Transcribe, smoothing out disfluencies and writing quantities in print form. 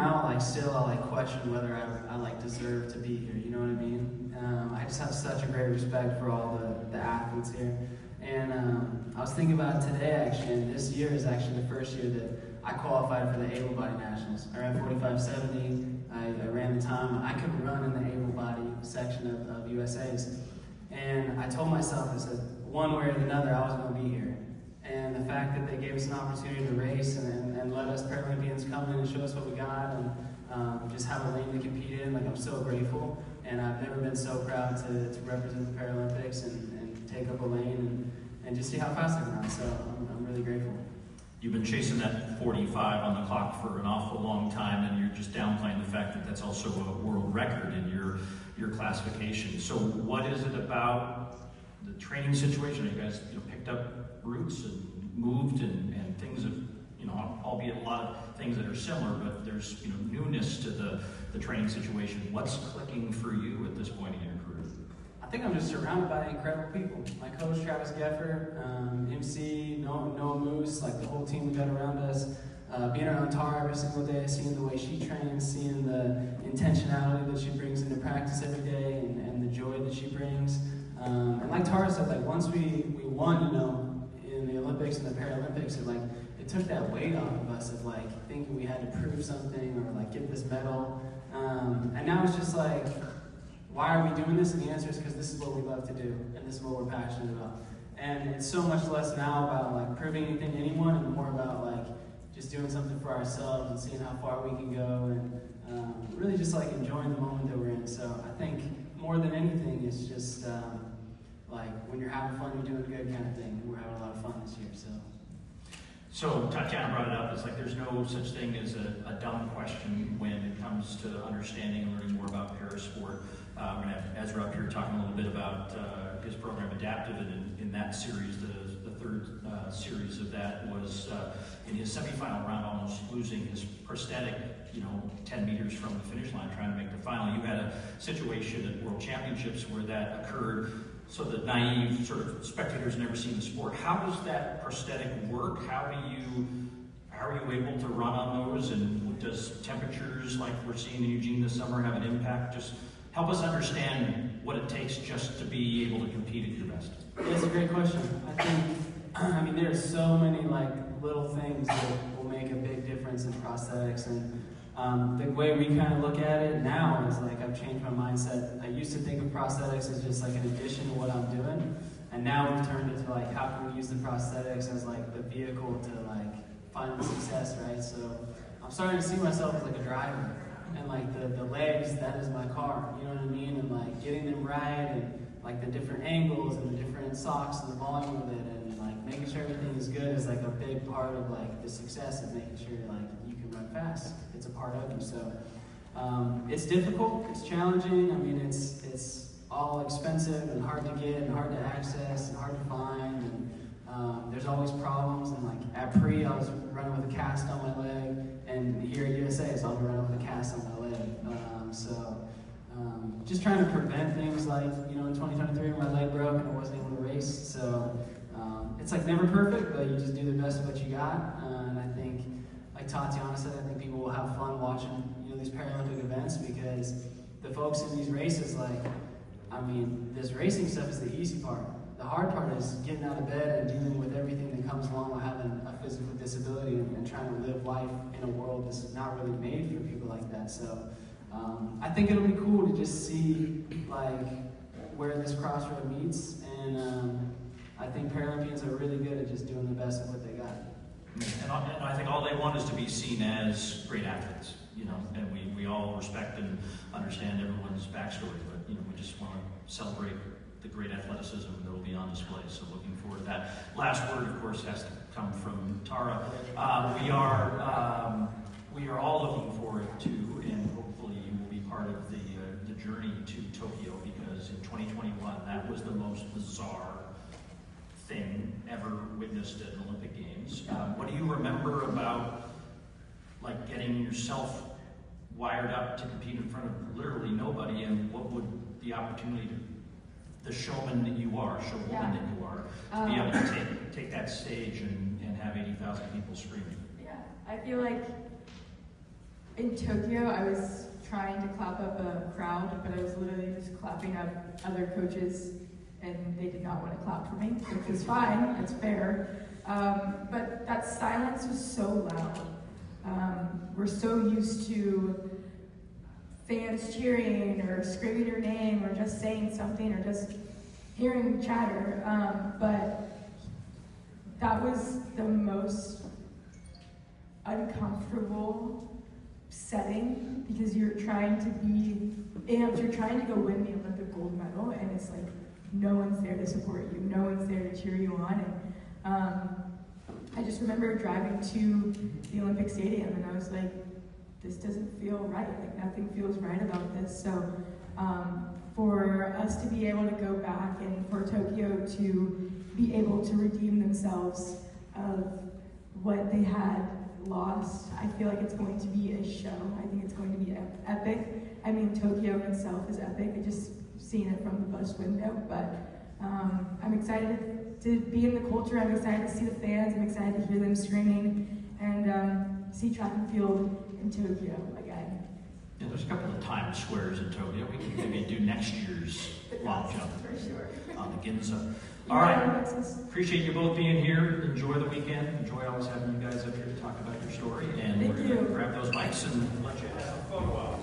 now, like still I like question whether I like deserve to be here, you know what I mean? I just have such a great respect for all the athletes here. And I was thinking about it today actually, and this year is actually the first year that I qualified for the able-bodied nationals. I ran 45.70, I ran the time. I could run in the able-bodied section of USA's. And I told myself, I said, one way or another, I was going to be here. And the fact that they gave us an opportunity to race and let us Paralympians come in and show us what we got and just have a lane to compete in, like I'm so grateful. And I've never been so proud to represent the Paralympics and take up a lane and just see how fast I can run. So I'm really grateful. You've been chasing that 45 on the clock for an awful long time, and you're just downplaying the fact that that's also a world record in your classification. So what is it about the training situation? You guys picked up roots and moved and things have, albeit a lot of things that are similar, but there's newness to the training situation. What's clicking for you at this point in your career? I think I'm just surrounded by incredible people. My coach, Travis Geffer, MC, Noah Moose, like the whole team we got around us. Being around Tara every single day, seeing the way she trains, seeing the intentionality that she brings into practice every day and the joy that she brings. And like Tara said, like once we won, in the Olympics and the Paralympics, it took that weight off of us of like thinking we had to prove something or like get this medal. And now it's just like, why are we doing this? And the answer is because this is what we love to do, and this is what we're passionate about. And it's so much less now about like proving anything to anyone, and more about like just doing something for ourselves and seeing how far we can go, and really just like enjoying the moment that we're in. So I think more than anything, it's just like when you're having fun, you're doing good kind of thing. And we're having a lot of fun this year. So Tatiana brought it up. It's like there's no such thing as a dumb question when it comes to understanding and learning more about parasport. We're going to have Ezra up here talking a little bit about his program Adaptive, and in that series, the third series of that was in his semifinal round, almost losing his prosthetic, 10 meters from the finish line, trying to make the final. You had a situation at World Championships where that occurred. So the naive sort of spectators never seen the sport. How does that prosthetic work? How are you able to run on those? And does temperatures like we're seeing in Eugene this summer have an impact? Just help us understand what it takes just to be able to compete at your best. That's a great question. I think, there's so many like little things that will make a big difference in prosthetics, and the way we kind of look at it now is like I've changed my mindset. I used to think of prosthetics as just like an addition to what I'm doing, and now we've turned it to like how can we use the prosthetics as like the vehicle to like find the success, right? So I'm starting to see myself as like a driver, and like the legs, that is my car, you know what I mean? And like getting them right, and like the different angles and the different socks and the volume of it, and like making sure everything is good is like a big part of like the success of making sure like you can run fast. It's a part of you. So it's difficult, it's challenging. It's all expensive and hard to get and hard to access and hard to find, and there's always problems. And like at pre, I was running with a cast on my leg, and here at USA, so I'll be running with a cast on my leg. Just trying to prevent things like, in 2023 when my leg broke and I wasn't able to race. So it's like never perfect, but you just do the best of what you got. And I think, like Tatiana said, I think people will have fun watching, these Paralympic events, because the folks in these races, this racing stuff is the easy part. The hard part is getting out of bed and dealing with everything that comes along with having a physical disability and trying to live life in a world that's not really made for people like that. So I think it'll be cool to just see like where this crossroad meets, and I think Paralympians are really good at just doing the best of what they got. And I think all they want is to be seen as great athletes, and we all respect and understand everyone's backstory, but we just want to celebrate the great athleticism that will be on display. So looking forward to that. Last word, of course, has to come from Tara. We are all looking forward to, and hopefully you will be part of the journey to Tokyo, because in 2021 that was the most bizarre thing ever witnessed at an Olympic Games. What do you remember about like getting yourself wired up to compete in front of literally nobody, and what would the opportunity to, the showman that you are, showwoman that you are, to be able to take that stage and have 80,000 people screaming? Yeah, I feel like In Tokyo, I was trying to clap up a crowd, but I was literally just clapping up other coaches, and they did not want to clap for me, which is fine, it's fair. But that silence was so loud. We're so used to fans cheering or screaming your name or just saying something or just hearing chatter, but that was the most uncomfortable setting because you're trying to be amped, you're trying to go win the Olympic gold medal, and it's like no one's there to support you, no one's there to cheer you on. And I just remember driving to the Olympic Stadium, and I was like, this doesn't feel right, like nothing feels right about this. So for us to be able to go back and for Tokyo to be able to redeem themselves of what they had lost, I feel like it's going to be a show. I think it's going to be epic. I mean, Tokyo itself is epic. I just seen it from the bus window, but I'm excited to be in the culture. I'm excited to see the fans. I'm excited to hear them screaming and see track and field in Tokyo again. Yeah, there's a couple of Times Squares in Tokyo. We can maybe do next year's long jump for sure on the Ginza. All right. Appreciate you both being here. Enjoy the weekend. Enjoy always having you guys up here to talk about your story. And we're going to grab those mics and let you have a photo op.